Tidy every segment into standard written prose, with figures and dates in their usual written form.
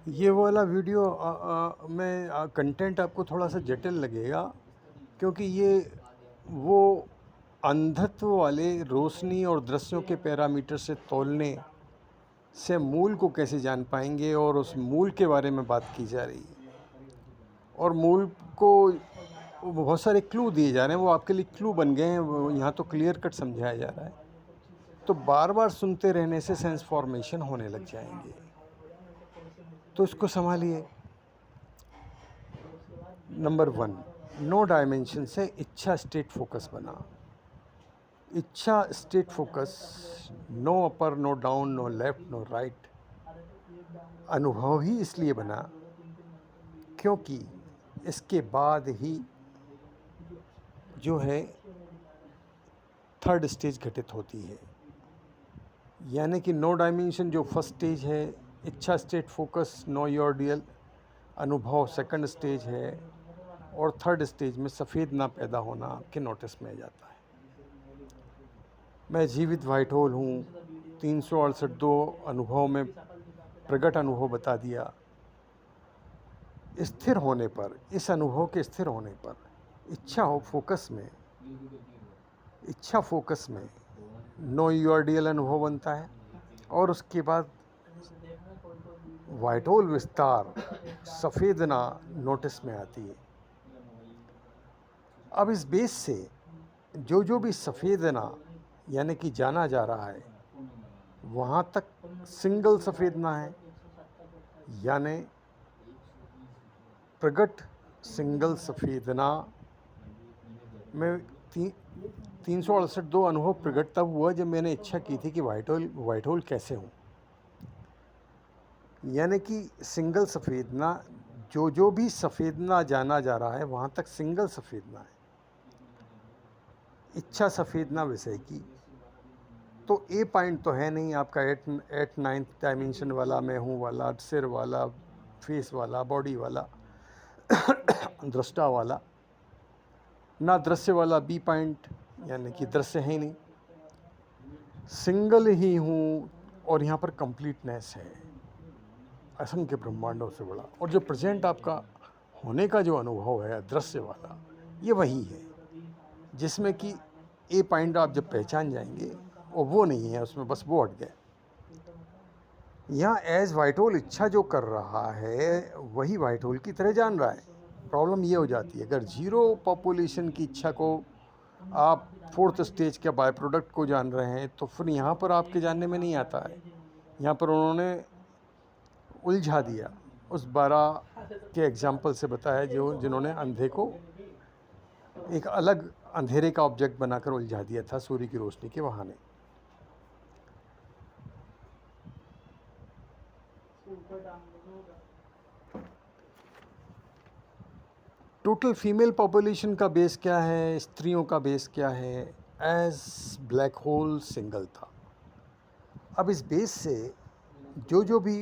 ये वाला वीडियो में कंटेंट आपको थोड़ा सा जटिल लगेगा, क्योंकि ये वो अंधत्व वाले रोशनी और दृश्यों के पैरामीटर से तोलने से मूल को कैसे जान पाएंगे, और उस मूल के बारे में बात की जा रही है। और मूल को बहुत सारे क्लू दिए जा रहे हैं, वो आपके लिए क्लू बन गए हैं, यहाँ तो क्लियर कट समझाया जा रहा है। तो बार बार सुनते रहने से सेंस फॉर्मेशन होने लग जाएंगे, तो इसको संभालिए। नंबर 1, नो डायमेंशन से इच्छा स्टेट फोकस बना। इच्छा state focus, no upper no down no left no right, अनुभव ही इसलिए बना क्योंकि इसके बाद ही जो है थर्ड स्टेज घटित होती है। यानी कि नो डायमेंशन जो फर्स्ट स्टेज है, इच्छा स्टेट फोकस नो योरडियल अनुभव सेकंड स्टेज है, और थर्ड स्टेज में सफ़ेद ना पैदा होना आपके नोटिस में आ जाता है। मैं जीवित वाइट होल हूँ, 368 अनुभव में प्रकट अनुभव बता दिया। स्थिर होने पर, इस अनुभव के स्थिर होने पर इच्छा फोकस में नो यूआरडीएल अनुभव बनता है, और उसके बाद वाइट होल विस्तार सफ़ेदना नोटिस में आती है। अब इस बेस से जो भी सफ़ेदना यानी कि जाना जा रहा है, वहाँ तक सिंगल सफ़ेदना है, यानी प्रगट सिंगल सफ़ेदना में 368 अनुभव प्रगट तब हुआ जब मैंने इच्छा की थी कि वाइट होल कैसे हूँ। यानी कि सिंगल सफ़ेदना, जो भी सफ़ेदना जाना जा रहा है वहाँ तक सिंगल सफ़ेदना है। इच्छा सफ़ेदना विषय की तो ए पॉइंट तो है नहीं आपका, एट नाइन्थ डायमेंशन वाला, मैं हूँ वाला, सिर वाला, फेस वाला, बॉडी वाला, दृष्टा वाला, ना दृश्य वाला बी पॉइंट, यानी कि दृश्य है ही नहीं, सिंगल ही हूँ। और यहाँ पर कंप्लीटनेस है, असंख्य ब्रह्मांडों से बड़ा। और जो प्रेजेंट आपका होने का जो अनुभव है दृश्य वाला, ये वही है जिसमें कि ए पॉइंट आप जब पहचान जाएंगे, और वो नहीं है उसमें, बस वो हट गए। यहाँ एज वाइट होल इच्छा जो कर रहा है वही वाइट होल की तरह जान रहा है। प्रॉब्लम ये हो जाती है, अगर जीरो पॉपुलेशन की इच्छा को आप फोर्थ स्टेज के बाय प्रोडक्ट को जान रहे हैं, तो फिर यहाँ पर आपके जानने में नहीं आता है। यहाँ पर उन्होंने उलझा दिया, उस 12 के एग्जाम्पल से बताया जिन्होंने अंधे को एक अलग अंधेरे का ऑब्जेक्ट बनाकर उलझा दिया था सूर्य की रोशनी के बहाने। टोटल फीमेल पॉपुलेशन का बेस क्या है, स्त्रियों का बेस क्या है, एज ब्लैक होल सिंगल था। अब इस बेस से जो भी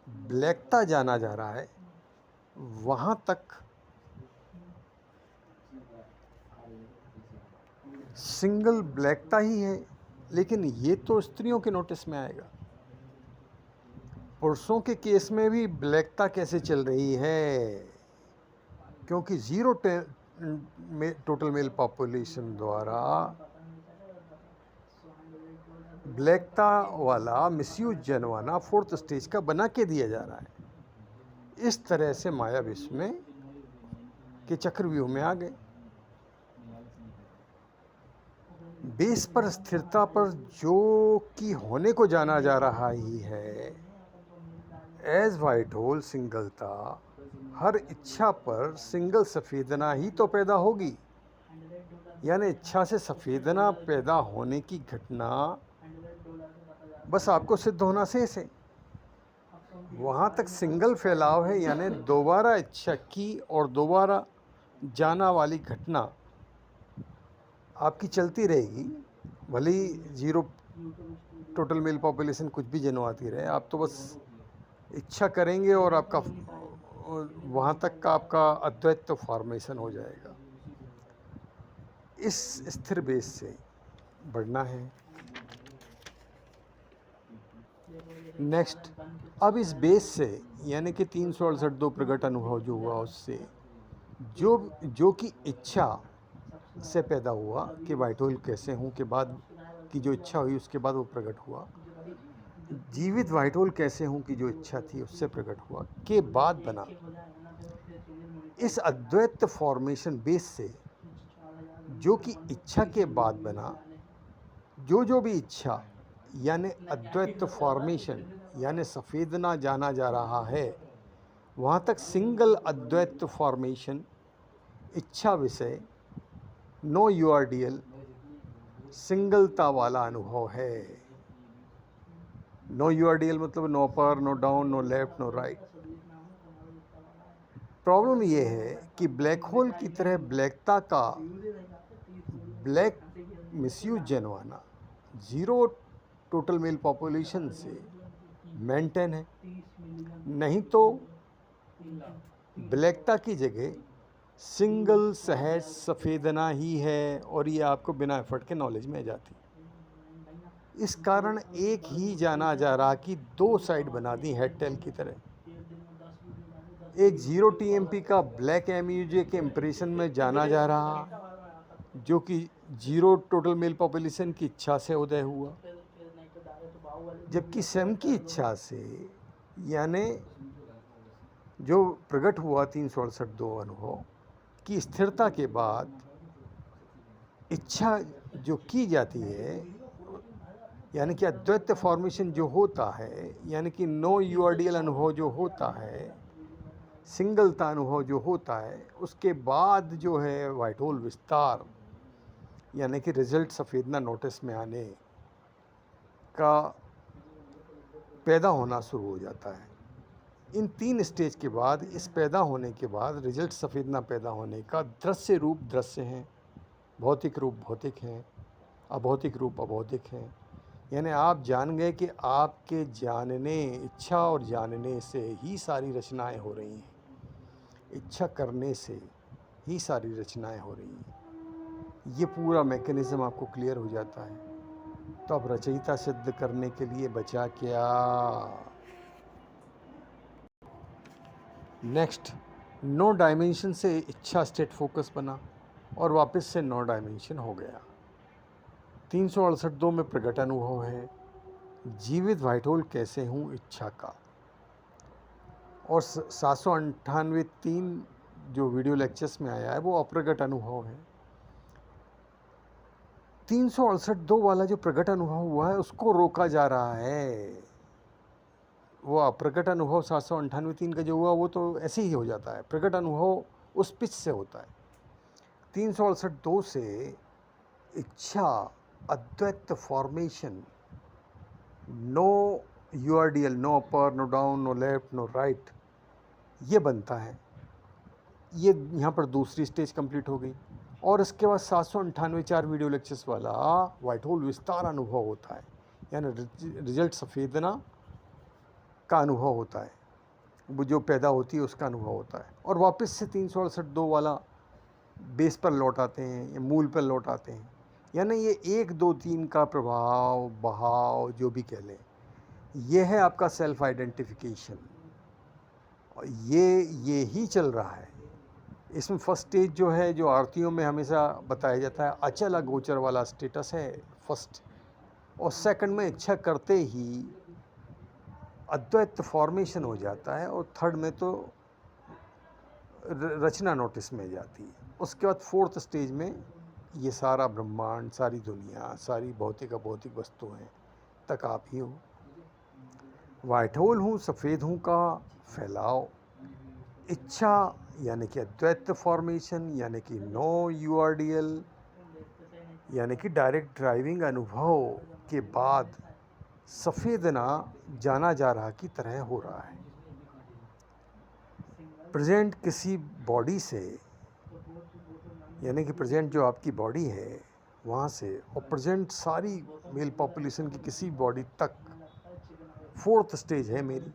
ब्लैकता जाना जा रहा है वहाँ तक सिंगल ब्लैकता ही है, लेकिन ये तो स्त्रियों के नोटिस में आएगा। पुरुषों के केस में भी ब्लैकता कैसे चल रही है, क्योंकि ज़ीरो टोटल मेल पॉपुलेशन द्वारा ब्लैकता वाला मिसयूज जनवाना फोर्थ स्टेज का बना के दिया जा रहा है। इस तरह से माया विश्व में के चक्रव्यूह में आ गए। बेस पर स्थिरता पर जो कि होने को जाना जा रहा ही है, एज वाइट होल सिंगलता, हर इच्छा पर सिंगल सफ़ेदना ही तो पैदा होगी। यानी इच्छा से सफ़ेदना पैदा होने की घटना बस आपको सिद्ध होना शेष है। वहाँ तक सिंगल फैलाव है, यानी दोबारा इच्छा की और दोबारा जाना वाली घटना आपकी चलती रहेगी। भले ही जीरो टोटल मेल पॉपुलेशन कुछ भी जनवाती रहे, आप तो बस इच्छा करेंगे और आपका वहाँ तक का आपका अद्वैत फॉर्मेशन हो जाएगा। इस स्थिर बेस से बढ़ना है। नेक्स्ट, अब इस बेस से यानी कि 368 प्रकट अनुभव जो हुआ उससे जो कि इच्छा से पैदा हुआ कि व्हाइट होल कैसे हूँ के बाद की जो इच्छा हुई उसके बाद वो प्रकट हुआ, जीवित व्हाइट होल कैसे हूँ की जो इच्छा थी उससे प्रकट हुआ के बाद बना। इस अद्वैत फॉर्मेशन बेस से जो कि इच्छा के बाद बना, जो भी इच्छा यानी अद्वैत फॉर्मेशन यानी सफेदना जाना जा रहा है, वहाँ तक सिंगल अद्वैत फॉर्मेशन इच्छा विषय नो यूआरडीएल सिंगलता वाला अनुभव है। नो यूआरडीएल मतलब no upper, no down, no left, no right. Problem ये है कि ब्लैक होल की तरह ब्लैकता का ब्लैक मिसयूज जनवाना जीरो टोटल मेल पॉपुलेशन से मेंटेन है, नहीं तो ब्लैकता की जगह सिंगल सहज सफ़ेदना ही है और ये आपको बिना एफर्ट के नॉलेज में आ जाती। इस कारण एक ही जाना जा रहा कि दो साइड बना दी हेड टेल की तरह। एक 0 TMP का ब्लैक एमयूजे के इम्प्रेशन में जाना जा रहा जो कि 0 टोटल मेल पॉपुलेशन की इच्छा से उदय हुआ, जबकि स्वयं की इच्छा से यानी जो प्रकट हुआ 368 अनुभव की स्थिरता के बाद इच्छा जो की जाती है यानी कि अद्वैत फॉर्मेशन जो होता है यानी कि नो यूआरडीएल अनुभव जो होता है, सिंगलता अनुभव जो होता है, उसके बाद जो है व्हाइट होल विस्तार यानी कि रिजल्ट सफ़ेदना नोटिस में आने का पैदा होना शुरू हो जाता है। इन 3 स्टेज के बाद इस पैदा होने के बाद रिजल्ट सफ़ेदना पैदा होने का दृश्य रूप दृश्य हैं, भौतिक रूप भौतिक हैं, अभौतिक रूप अभौतिक हैं। यानी आप जान गए कि आपके जानने इच्छा और जानने से ही सारी रचनाएं हो रही हैं, इच्छा करने से ही सारी रचनाएं हो रही हैं। ये पूरा मैकेनिज़्म आपको क्लियर हो जाता है तो अब रचयिता सिद्ध करने के लिए बचा क्या। नेक्स्ट, नो डायमेंशन से इच्छा स्टेट फोकस बना और वापस से नो डायमेंशन हो गया। 368 में प्रकट अनुभव है जीवित व्हाइट होल कैसे हूँ इच्छा का, और 798 3 जो वीडियो लेक्चर्स में आया है वो अप्रगट अनुभव है। 368 वाला जो प्रकट अनुभव हुआ है उसको रोका जा रहा है। वो अप्रकट अनुभव 798 3 का जो हुआ वो तो ऐसे ही हो जाता है, प्रकट अनुभव उस पिच से होता है। 368 से इच्छा अद्वैत formation no URDL no upper no down no left no right ये बनता है। ये यहाँ पर दूसरी स्टेज कंप्लीट हो गई और इसके बाद 798 4 वीडियो लेक्चर्स वाला व्हाइट होल विस्तार अनुभव होता है यानी रिजल्ट सफ़ेदना का अनुभव होता है, वो जो पैदा होती है उसका अनुभव होता है और वापस से 368 वाला बेस पर लौट आते हैं या मूल पर लौट आते हैं। यानी ये 1 2 3 का प्रभाव बहाव जो भी कह लें, ये है आपका सेल्फ आइडेंटिफिकेशन और ये ही चल रहा है। इसमें फर्स्ट स्टेज जो है जो आरतियों में हमेशा बताया जाता है अचल अगोचर वाला स्टेटस है फर्स्ट, और सेकंड में इच्छा करते ही अद्वैत फॉर्मेशन हो जाता है और थर्ड में तो रचना नोटिस में जाती है। उसके बाद फोर्थ स्टेज में ये सारा ब्रह्मांड सारी दुनिया सारी भौतिक अभौतिक वस्तुएं तक आप ही हो। व्हाइट होल हूँ सफ़ेद हूँ का फैलाव, इच्छा यानी कि अद्वैत फॉर्मेशन यानी कि नो यूआरडीएल यानी कि डायरेक्ट ड्राइविंग अनुभव के बाद सफ़ेदना जाना जा रहा की तरह हो रहा है। प्रेजेंट किसी बॉडी से यानी कि प्रेजेंट जो आपकी बॉडी है वहाँ से और प्रेजेंट सारी मेल पॉपुलेशन की किसी बॉडी तक फोर्थ स्टेज है मेरी।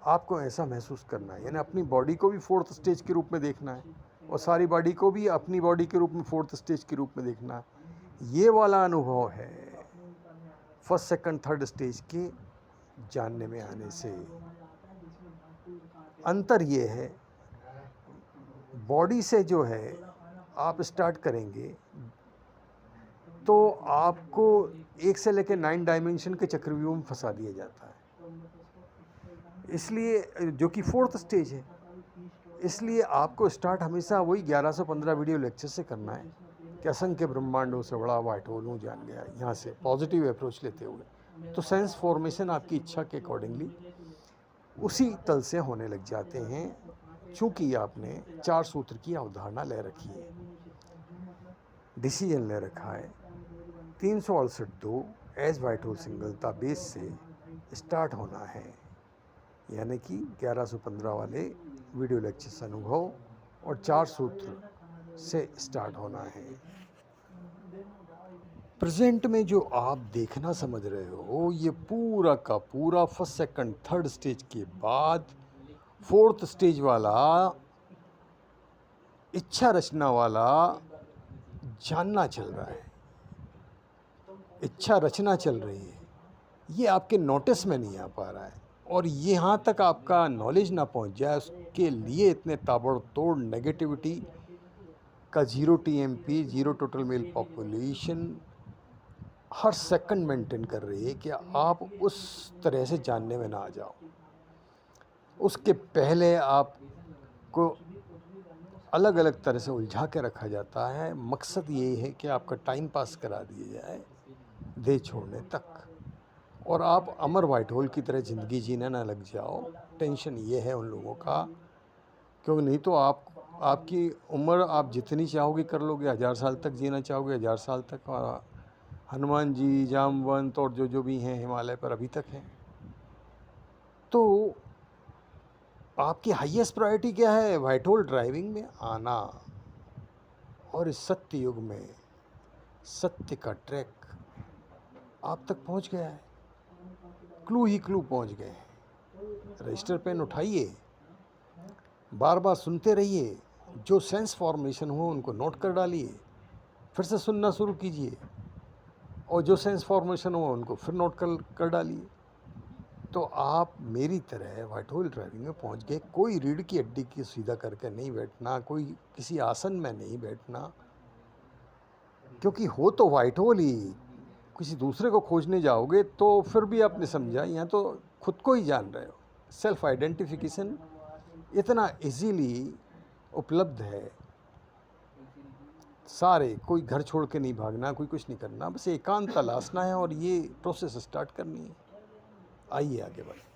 आपको ऐसा महसूस करना है यानी अपनी बॉडी को भी फोर्थ स्टेज के रूप में देखना है और सारी बॉडी को भी अपनी बॉडी के रूप में फोर्थ स्टेज के रूप में देखना है। ये वाला अनुभव है फर्स्ट सेकंड थर्ड स्टेज के जानने में आने से। अंतर ये है, बॉडी से जो है आप स्टार्ट करेंगे तो आपको 1 से लेकर 9 डायमेंशन के चक्रव्यूह में फंसा दिया जाता है, इसलिए जो कि 4th स्टेज है। इसलिए आपको स्टार्ट हमेशा वही 1115 वीडियो लेक्चर से करना है कि असंख्य ब्रह्मांडों से बड़ा व्हाइट होल हूँ जान गया, यहाँ से पॉजिटिव अप्रोच लेते हुए। तो सेंस फॉर्मेशन आपकी इच्छा के अकॉर्डिंगली उसी तल से होने लग जाते हैं, चूँकि आपने 4 सूत्र की अवधारणा ले रखी है, डिसीजन ले रखा है। 368.2 एज व्हाइट होल सिंगलता बेस से स्टार्ट होना है, यानी कि 1115 वाले वीडियो लेक्चर्स अनुभव और 4 सूत्र से स्टार्ट होना है। प्रेजेंट में जो आप देखना समझ रहे हो, ये पूरा का पूरा 1st, 2nd, 3rd स्टेज के बाद 4th स्टेज वाला इच्छा रचना वाला जानना चल रहा है, इच्छा रचना चल रही है। ये आपके नोटिस में नहीं आ पा रहा है, और यहाँ तक आपका नॉलेज ना पहुँच जाए, उसके लिए इतने ताबड़तोड़ नेगेटिविटी का 0 TMP, 0 टोटल मेल पॉपुलेशन हर सेकंड मेंटेन कर रही है कि आप उस तरह से जानने में ना आ जाओ। उसके पहले आपको अलग अलग तरह से उलझा के रखा जाता है। मकसद ये है कि आपका टाइम पास करा दिया जाए देह छोड़ने तक, और आप अमर व्हाइट होल की तरह ज़िंदगी जीने ना लग जाओ। टेंशन ये है उन लोगों का, क्योंकि नहीं तो आपकी उम्र आप जितनी चाहोगे कर लोगे। 1000 साल तक जीना चाहोगे 1000 साल तक, और हनुमान जी, जामवंत और जो भी हैं हिमालय पर अभी तक हैं। तो आपकी हाईएस्ट प्रायोरिटी क्या है? व्हाइट होल ड्राइविंग में आना, और इस सत्य युग में सत्य का ट्रैक आप तक पहुंच गया है। क्लू ही क्लू पहुंच गए हैं। रजिस्टर पेन उठाइए, बार बार सुनते रहिए, जो सेंस फॉर्मेशन हो उनको नोट कर डालिए, फिर से सुनना शुरू कीजिए, और जो सेंस फॉर्मेशन हो उनको फिर नोट कर डालिए। तो आप मेरी तरह व्हाइट होल ड्राइविंग में पहुंच गए। कोई रीढ़ की हड्डी की सीधा करके नहीं बैठना, कोई किसी आसन में नहीं बैठना, क्योंकि हो तो व्हाइट होल ही। किसी दूसरे को खोजने जाओगे तो फिर भी आपने समझा, यहाँ तो खुद को ही जान रहे हो। सेल्फ आइडेंटिफिकेशन इतना इजीली उपलब्ध है, सारे कोई घर छोड़ के नहीं भागना, कोई कुछ नहीं करना, बस एकांत तलाशना है और ये प्रोसेस स्टार्ट करनी है। आइए आगे बढ़ें।